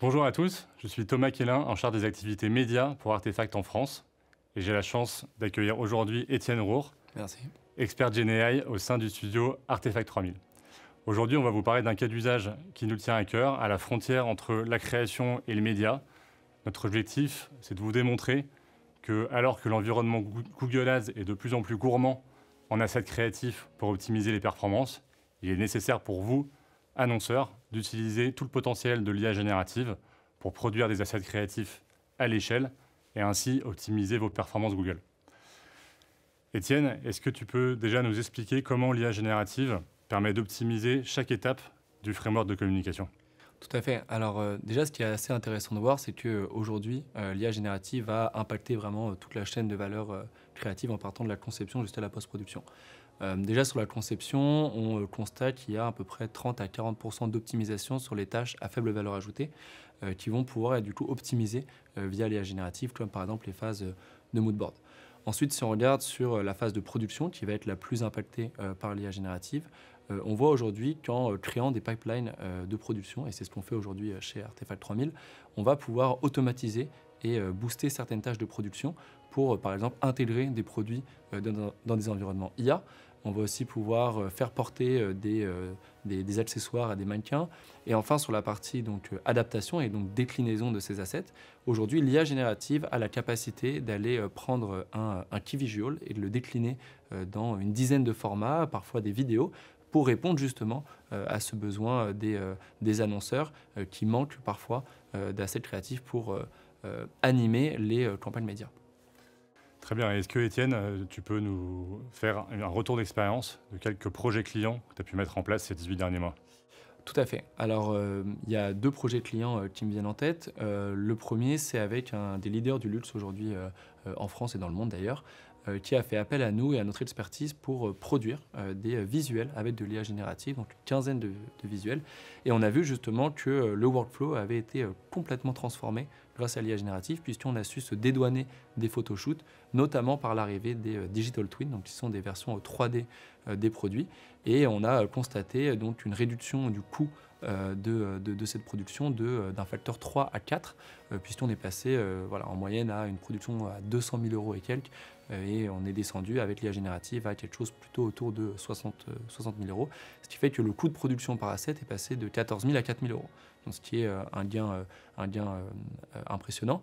Bonjour à tous, je suis Thomas Quélin, en charge des activités médias pour Artefact en France. Et j'ai la chance d'accueillir aujourd'hui Étienne Roure, Merci. expert GenAI au sein du studio Artefact 3000. Aujourd'hui, on va vous parler d'un cas d'usage qui nous tient à cœur, à la frontière entre la création et les médias. Notre objectif, c'est de vous démontrer que, alors que l'environnement Google Ads est de plus en plus gourmand en assets créatifs pour optimiser les performances, il est nécessaire pour vous, annonceurs, d'utiliser tout le potentiel de l'IA générative pour produire des assets créatifs à l'échelle et ainsi optimiser vos performances Google. Étienne, est-ce que tu peux déjà nous expliquer comment l'IA générative permet d'optimiser chaque étape du framework de communication? Tout à fait. Alors déjà, ce qui est assez intéressant de voir, c'est qu'aujourd'hui, l'IA générative va impacter vraiment toute la chaîne de valeur créative en partant de la conception jusqu'à la post-production. Déjà sur la conception, on constate qu'il y a à peu près 30 à 40% d'optimisation sur les tâches à faible valeur ajoutée qui vont pouvoir être du coup optimisées via l'IA générative, comme par exemple les phases de mood board. Ensuite, si on regarde sur la phase de production, qui va être la plus impactée par l'IA générative, on voit aujourd'hui qu'en créant des pipelines de production, et c'est ce qu'on fait aujourd'hui chez Artefact 3000, on va pouvoir automatiser et booster certaines tâches de production pour, par exemple, intégrer des produits dans des environnements IA. On va aussi pouvoir faire porter des accessoires à des mannequins. Et enfin, sur la partie donc, adaptation et donc déclinaison de ces assets, aujourd'hui, l'IA générative a la capacité d'aller prendre un key visual et de le décliner dans une dizaine de formats, parfois des vidéos, pour répondre justement à ce besoin des annonceurs qui manquent parfois d'assets créatifs pour animer les campagnes médias. Très bien. Est-ce que, Étienne, tu peux nous faire un retour d'expérience de quelques projets clients que tu as pu mettre en place ces 18 derniers mois? Tout à fait. Alors, il y a deux projets clients qui me viennent en tête. Le premier, c'est avec un des leaders du luxe aujourd'hui en France et dans le monde d'ailleurs, qui a fait appel à nous et à notre expertise pour produire des visuels avec de l'IA générative, donc une quinzaine de visuels. Et on a vu justement que le workflow avait été complètement transformé grâce à l'IA générative, puisqu'on a su se dédouaner des photoshoots, notamment par l'arrivée des digital twins, donc qui sont des versions 3D des produits. Et on a constaté donc une réduction du coût de cette production d'un facteur 3 à 4, puisqu'on est passé voilà, en moyenne à une production à 200 000 euros et quelques, et on est descendu avec l'IA générative à quelque chose plutôt autour de 60 000 euros, ce qui fait que le coût de production par asset est passé de 14 000 à 4 000 euros, donc ce qui est un gain impressionnant.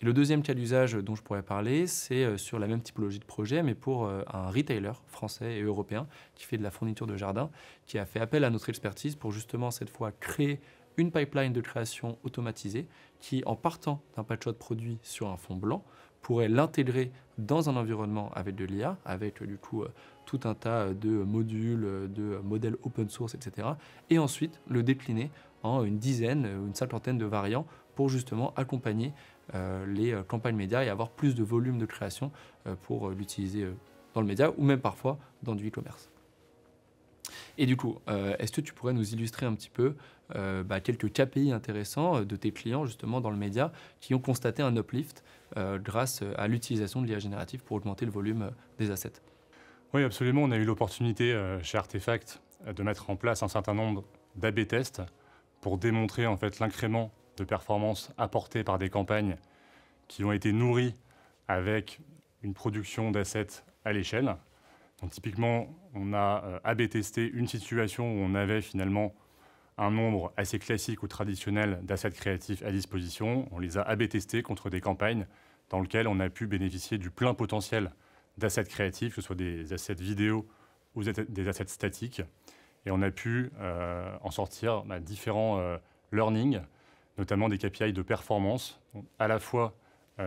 Et le deuxième cas d'usage dont je pourrais parler, c'est sur la même typologie de projet, mais pour un retailer français et européen qui fait de la fourniture de jardin, qui a fait appel à notre expertise pour justement cette fois créer une pipeline de création automatisée qui, en partant d'un patchwork de produit sur un fond blanc, pourrait l'intégrer dans un environnement avec de l'IA, avec du coup tout un tas de modules, de modèles open source, etc. Et ensuite le décliner en une dizaine, une cinquantaine de variants pour justement accompagner les campagnes médias et avoir plus de volume de création pour l'utiliser dans le média ou même parfois dans du e-commerce. Et du coup, est-ce que tu pourrais nous illustrer un petit peu quelques KPI intéressants de tes clients justement dans le média qui ont constaté un uplift grâce à l'utilisation de l'IA générative pour augmenter le volume des assets? Oui, absolument. On a eu l'opportunité chez Artefact de mettre en place un certain nombre d'A/B tests pour démontrer en fait l'incrément de performance apporté par des campagnes qui ont été nourries avec une production d'assets à l'échelle. Donc typiquement, on a A/B testé une situation où on avait finalement un nombre assez classique ou traditionnel d'assets créatifs à disposition. On les a A/B testés contre des campagnes dans lesquelles on a pu bénéficier du plein potentiel d'assets créatifs, que ce soit des assets vidéo ou des assets statiques. Et on a pu en sortir différents learnings, notamment des KPI de performance, donc à la fois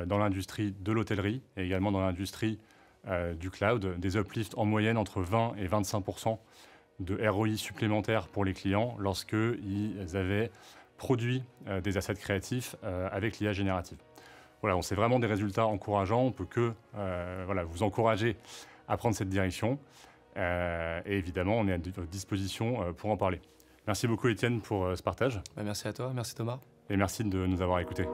dans l'industrie de l'hôtellerie et également dans l'industrie du cloud, des uplifts en moyenne entre 20 et 25% de ROI supplémentaires pour les clients lorsqu'ils avaient produit des assets créatifs avec l'IA générative. Voilà, c'est vraiment des résultats encourageants. On ne peut que vous encourager à prendre cette direction. Et évidemment, on est à votre disposition pour en parler. Merci beaucoup, Étienne, pour ce partage. Merci à toi, merci Thomas. Et merci de nous avoir écoutés.